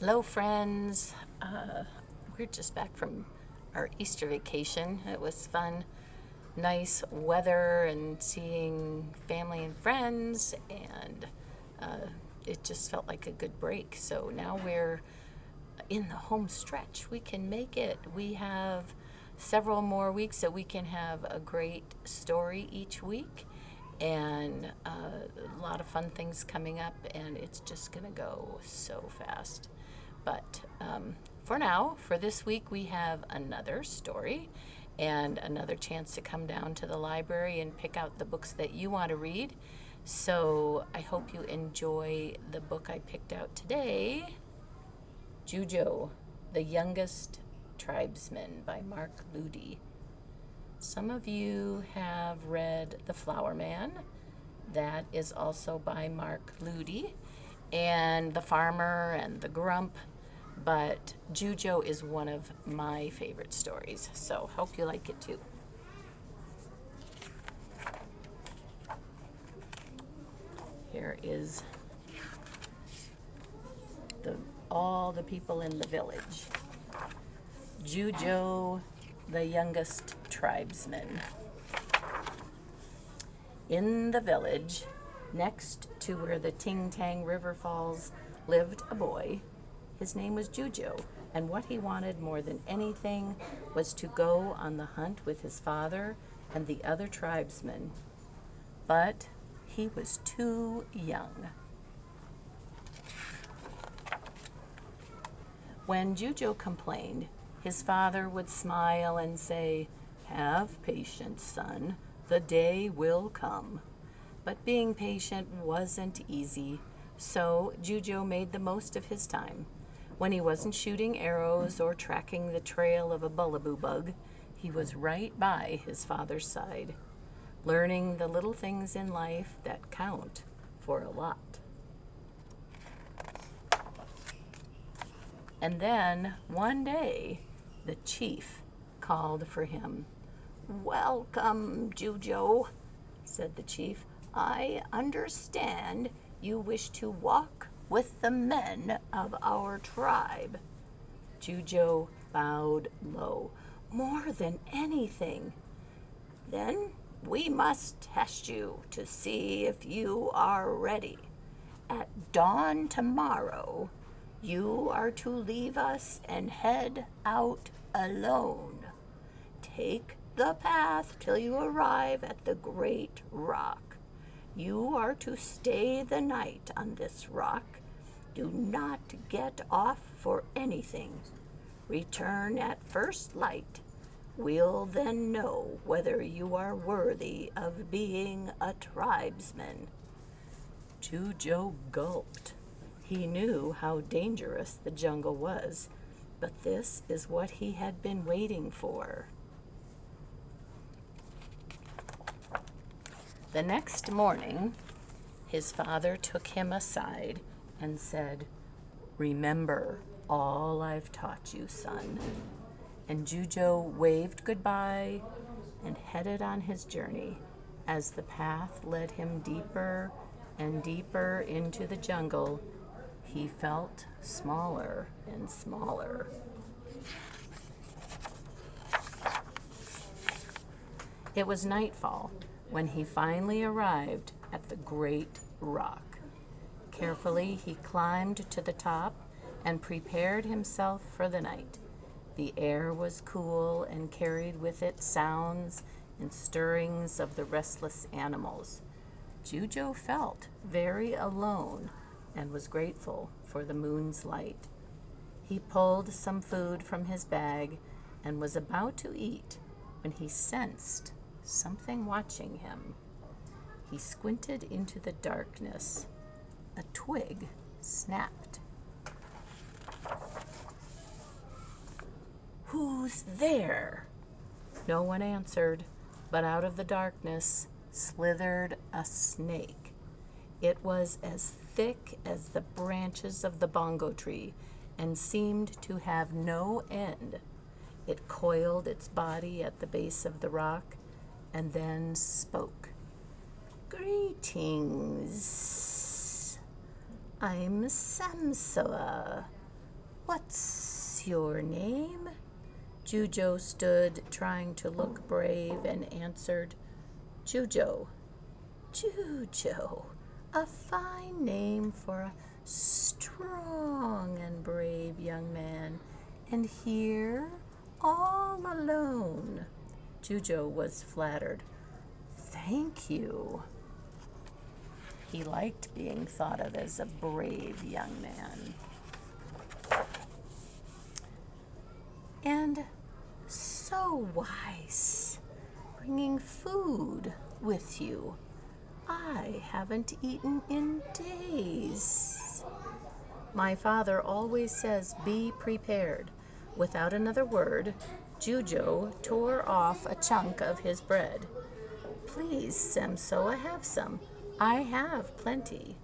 Hello, friends. We're just back from our Easter vacation. It was fun, nice weather, and seeing family and friends, and it just felt like a good break. So now we're in the home stretch. We can make it. We have several more weeks that we can have a great story each week, and a lot of fun things coming up, and it's just going to go so fast. But for now, for this week, we have another story and another chance to come down to the library and pick out the books that you want to read. So I hope you enjoy the book I picked out today, Jujo, the Youngest Tribesman by Mark Ludi. Some of you have read The Flower Man. That is also by Mark Ludi. And The Farmer and The Grump. But Jujo is one of my favorite stories, so hope you like it too. Here is all the people in the village. Jujo, the Youngest Tribesman. In the village, next to where the Ting Tang River falls, lived a boy. His name was Jujo, and what he wanted more than anything was to go on the hunt with his father and the other tribesmen. But he was too young. When Jujo complained, his father would smile and say, "Have patience, son. The day will come." But being patient wasn't easy, so Jujo made the most of his time. When he wasn't shooting arrows or tracking the trail of a bullaboo bug, he was right by his father's side, learning the little things in life that count for a lot. And then, one day, the chief called for him. "Welcome, Jujo," said the chief. "I understand you wish to walk with the men of our tribe." Jujo bowed low. "More than anything." "Then we must test you to see if you are ready. At dawn tomorrow, you are to leave us and head out alone. Take the path till you arrive at the great rock. You are to stay the night on this rock. Do not get off for anything. Return at first light. We'll then know whether you are worthy of being a tribesman." Jujo gulped. He knew how dangerous the jungle was, but this is what he had been waiting for. The next morning, his father took him aside and said, "Remember all I've taught you, son." And Jujo waved goodbye and headed on his journey. As the path led him deeper and deeper into the jungle, he felt smaller and smaller. It was nightfall when he finally arrived at the great rock. Carefully, he climbed to the top and prepared himself for the night. The air was cool and carried with it sounds and stirrings of the restless animals. Jujo felt very alone and was grateful for the moon's light. He pulled some food from his bag and was about to eat when he sensed something watching him. He squinted into the darkness. A twig snapped. "Who's there?" No one answered, but out of the darkness slithered a snake. It was as thick as the branches of the bongo tree and seemed to have no end. It coiled its body at the base of the rock and then spoke. "Greetings. I'm Samsoa. What's your name? Jujo stood, trying to look brave, and answered, Jujo. Jujo, a fine name for a strong and brave young man. And here, all alone. Jujo was flattered. Thank you. He liked being thought of as a brave young man. And so wise, bringing food with you. I haven't eaten in days. My father always says, be prepared. Without another word, Jujo tore off a chunk of his bread. Please, Samsoa, have some. I have plenty.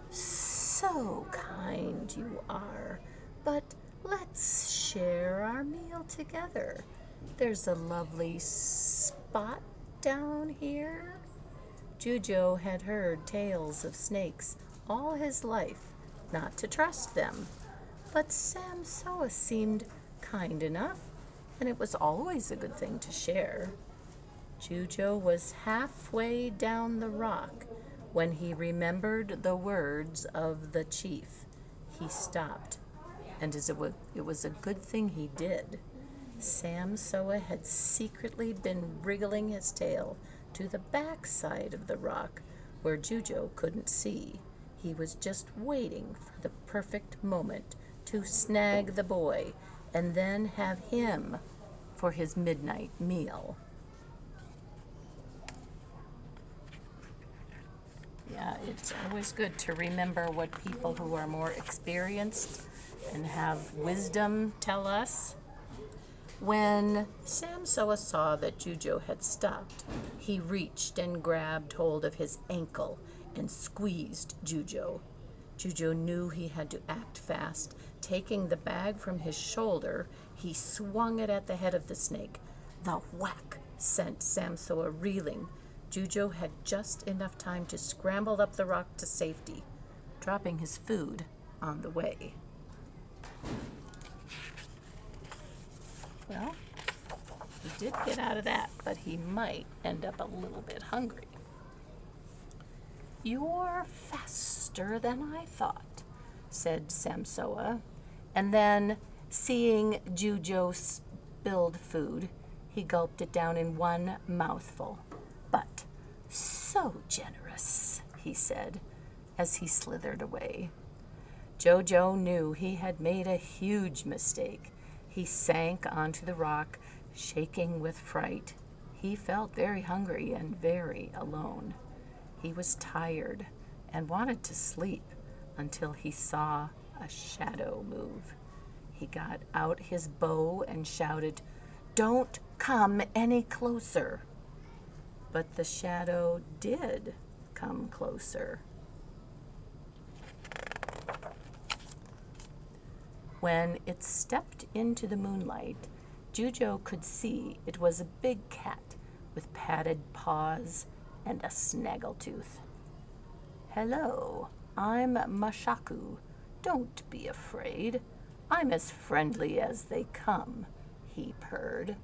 So kind you are, but let's share our meal together. There's a lovely spot down here. Jujo had heard tales of snakes all his life, not to trust them. But Samsoa seemed kind enough, and it was always a good thing to share. Jujo was halfway down the rock when he remembered the words of the chief. He stopped, and it was a good thing he did. Samsoa had secretly been wriggling his tail to the back side of the rock where Jujo couldn't see. He was just waiting for the perfect moment to snag the boy and then have him for his midnight meal. Yeah, it's always good to remember what people who are more experienced and have wisdom tell us. When Samsoa saw that Jujo had stopped, he reached and grabbed hold of his ankle and squeezed Jujo. Jujo knew he had to act fast. Taking the bag from his shoulder, he swung it at the head of the snake. The whack sent Samsoa reeling. Jujo had just enough time to scramble up the rock to safety, dropping his food on the way. Well, he did get out of that, but he might end up a little bit hungry. You're faster than I thought, said Samsoa. And then, seeing Jujo spilled food, he gulped it down in one mouthful. But so generous, he said, as he slithered away. Jojo knew he had made a huge mistake. He sank onto the rock, shaking with fright. He felt very hungry and very alone. He was tired and wanted to sleep until he saw a shadow move. He got out his bow and shouted, "Don't come any closer." But the shadow did come closer. When it stepped into the moonlight, Jujo could see it was a big cat with padded paws and a snaggletooth. "Hello, I'm Mashaku. Don't be afraid. I'm as friendly as they come," he purred.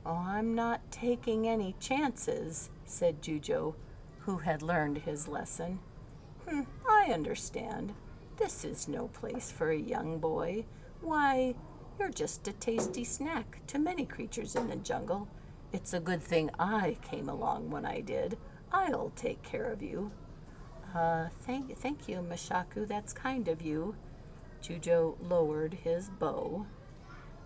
"Oh, I'm not taking any chances," said Jujo, who had learned his lesson. I understand. This is no place for a young boy. Why, you're just a tasty snack to many creatures in the jungle. It's a good thing I came along when I did. I'll take care of you." Thank you, Mashaku. That's kind of you." Jujo lowered his bow.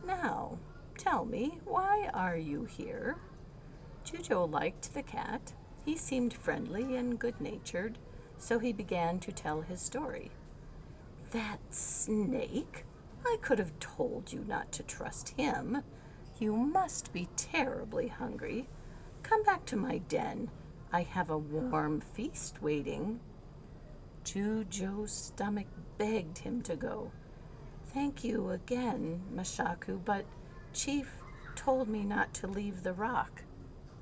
"Now, tell me, why are you here?" Jujo liked the cat. He seemed friendly and good-natured, so he began to tell his story. "That snake? I could have told you not to trust him. You must be terribly hungry. Come back to my den. I have a warm feast waiting." Jujo's stomach begged him to go. "Thank you again, Mashaku, but Chief told me not to leave the rock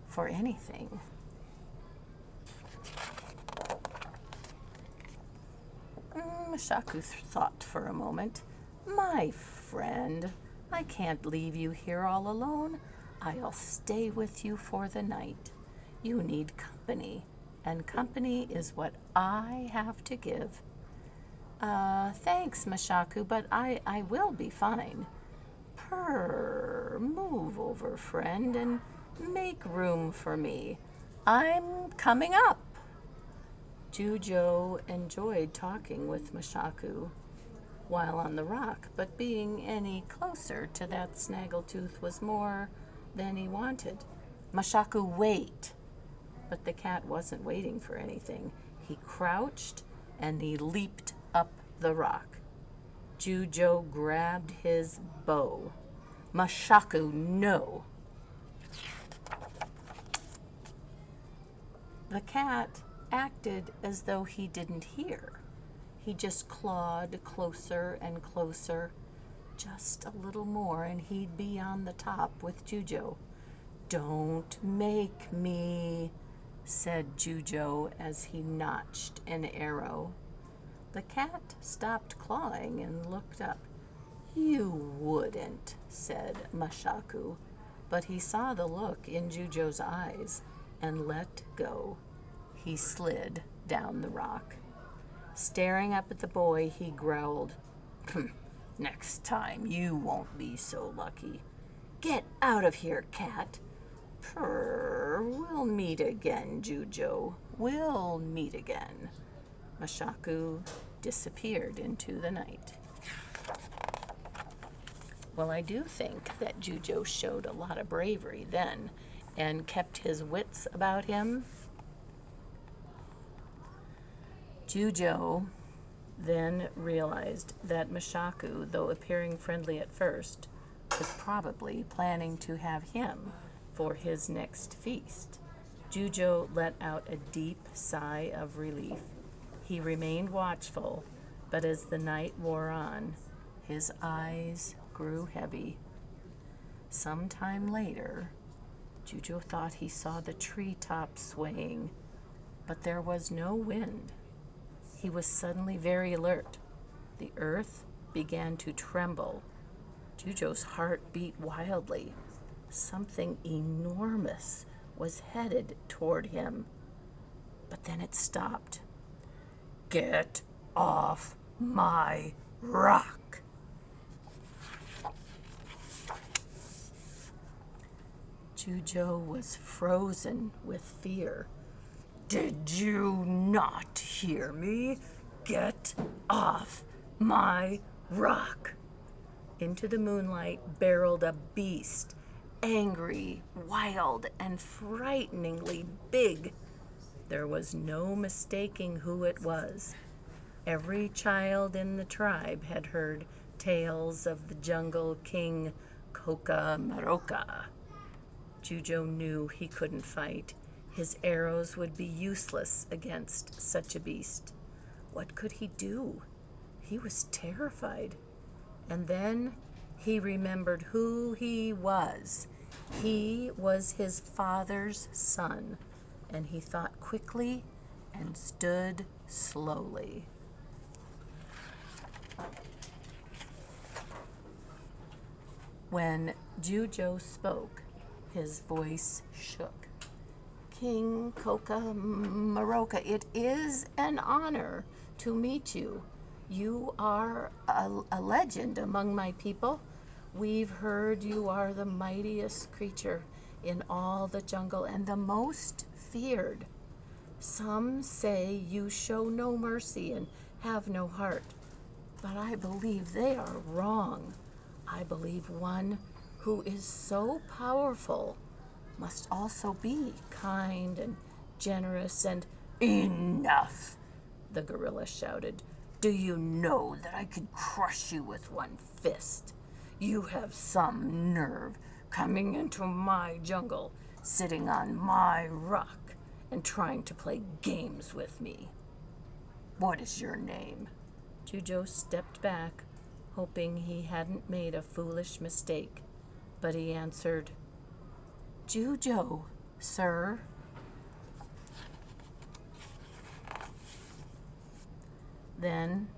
for anything." Mashaku thought for a moment. My friend, I can't leave you here all alone. I'll stay with you for the night. You need company, and company is what I have to give. Thanks, Mashaku, but I will be fine. Purr, move over, friend, and make room for me. I'm coming up. Jujo enjoyed talking with Mashaku while on the rock, but being any closer to that snaggletooth was more than he wanted. Mashaku, wait! But the cat wasn't waiting for anything. He crouched and he leaped up the rock. Jujo grabbed his bow. Mashaku, no! The cat acted as though he didn't hear. He just clawed closer and closer. Just a little more and he'd be on the top with Jujo. Don't make me, said Jujo as he notched an arrow. The cat stopped clawing and looked up. You wouldn't, said Mashaku, but he saw the look in Jujo's eyes and let go. He slid down the rock. Staring up at the boy, he growled, Next time you won't be so lucky. Get out of here, cat. Purr, we'll meet again, Jujo. We'll meet again. Mashaku disappeared into the night. Well, I do think that Jujo showed a lot of bravery then and kept his wits about him. Jujo then realized that Mashaku, though appearing friendly at first, was probably planning to have him for his next feast. Jujo let out a deep sigh of relief. He remained watchful, but as the night wore on, his eyes grew heavy. Sometime later, Jujo thought he saw the treetops swaying, but there was no wind. He was suddenly very alert. The earth began to tremble. Jujo's heart beat wildly. Something enormous was headed toward him. But then it stopped. Get off my rock! Jujo was frozen with fear. Did you not hear me? Get off my rock! Into the moonlight barreled a beast, angry, wild, and frighteningly big. There was no mistaking who it was. Every child in the tribe had heard tales of the jungle king Koka Maroka. Jujo knew he couldn't fight. His arrows would be useless against such a beast. What could he do? He was terrified. And then he remembered who he was. He was his father's son, and he thought quickly and stood slowly. When Jujo spoke, his voice shook. King Koka Maroka, it is an honor to meet you. You are a legend among my people. We've heard you are the mightiest creature in all the jungle and the most feared. Some say you show no mercy and have no heart, but I believe they are wrong. I believe one who is so powerful must also be kind and generous and enough, the gorilla shouted. Do you know that I could crush you with one fist? You have some nerve coming into my jungle, sitting on my rock, and trying to play games with me. What is your name? Jujo stepped back, hoping he hadn't made a foolish mistake, but he answered, Jujo, sir. Then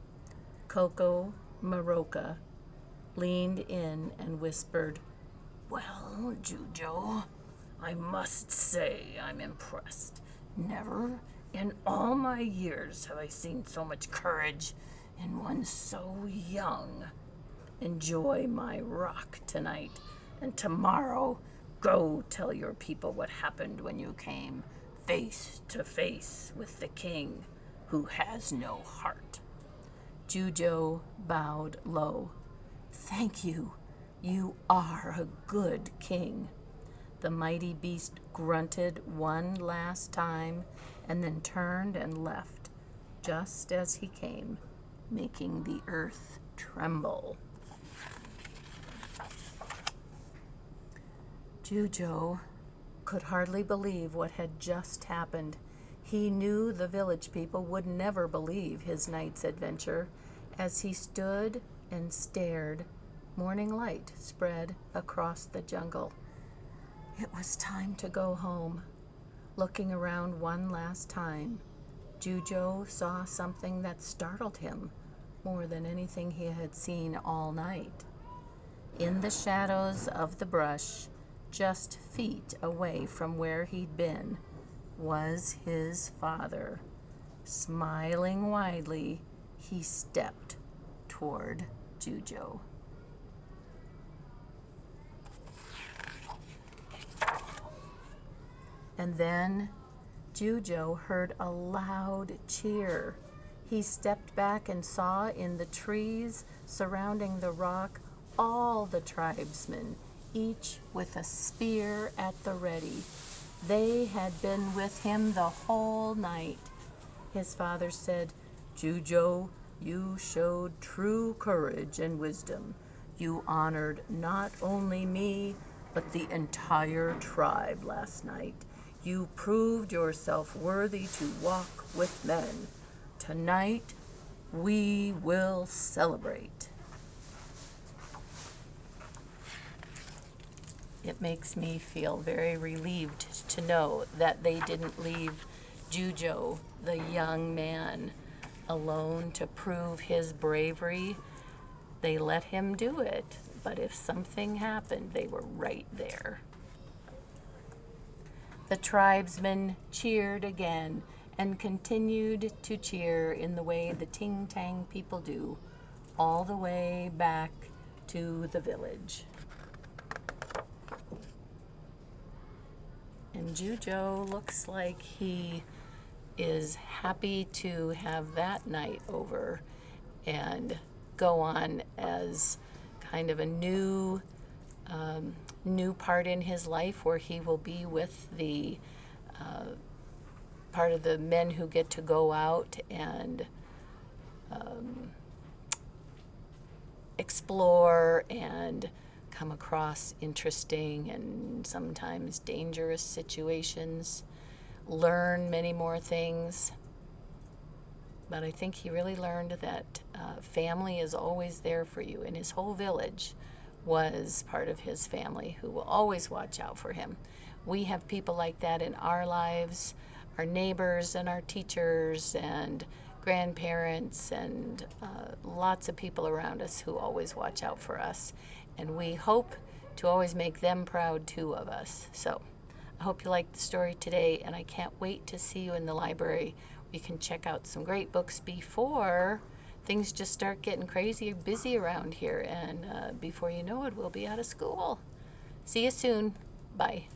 Koka Maroka leaned in and whispered, "Well, Jujo, I must say I'm impressed. Never in all my years have I seen so much courage in one so young. Enjoy my rock tonight, and tomorrow go tell your people what happened when you came face to face with the king who has no heart." Jujo bowed low. "Thank you. You are a good king." The mighty beast grunted one last time and then turned and left, just as he came, making the earth tremble. Jujo could hardly believe what had just happened. He knew the village people would never believe his night's adventure. As he stood and stared, morning light spread across the jungle. It was time to go home. Looking around one last time, Jujo saw something that startled him more than anything he had seen all night. In the shadows of the brush, just feet away from where he'd been, was his father. Smiling widely, he stepped toward Jujo. And then Jujo heard a loud cheer. He stepped back and saw in the trees surrounding the rock all the tribesmen, each with a spear at the ready. They had been with him the whole night. His father said, "Jujo, you showed true courage and wisdom. You honored not only me, but the entire tribe last night. You proved yourself worthy to walk with men. Tonight, we will celebrate." It makes me feel very relieved to know that they didn't leave Jujo, the young man, alone to prove his bravery. They let him do it, but if something happened, they were right there. The tribesmen cheered again and continued to cheer in the way the Ting Tang people do, all the way back to the village. And Jujo looks like he is happy to have that night over and go on as kind of a new part in his life where he will be with the part of the men who get to go out and explore and come across interesting and sometimes dangerous situations, learn many more things. But I think he really learned that family is always there for you, and his whole village was part of his family who will always watch out for him. We have people like that in our lives, our neighbors and our teachers and grandparents and lots of people around us who always watch out for us. And we hope to always make them proud too of us. So I hope you liked the story today, and I can't wait to see you in the library. You can check out some great books before things just start getting crazy or busy around here, and before you know it, we'll be out of school. See you soon. Bye.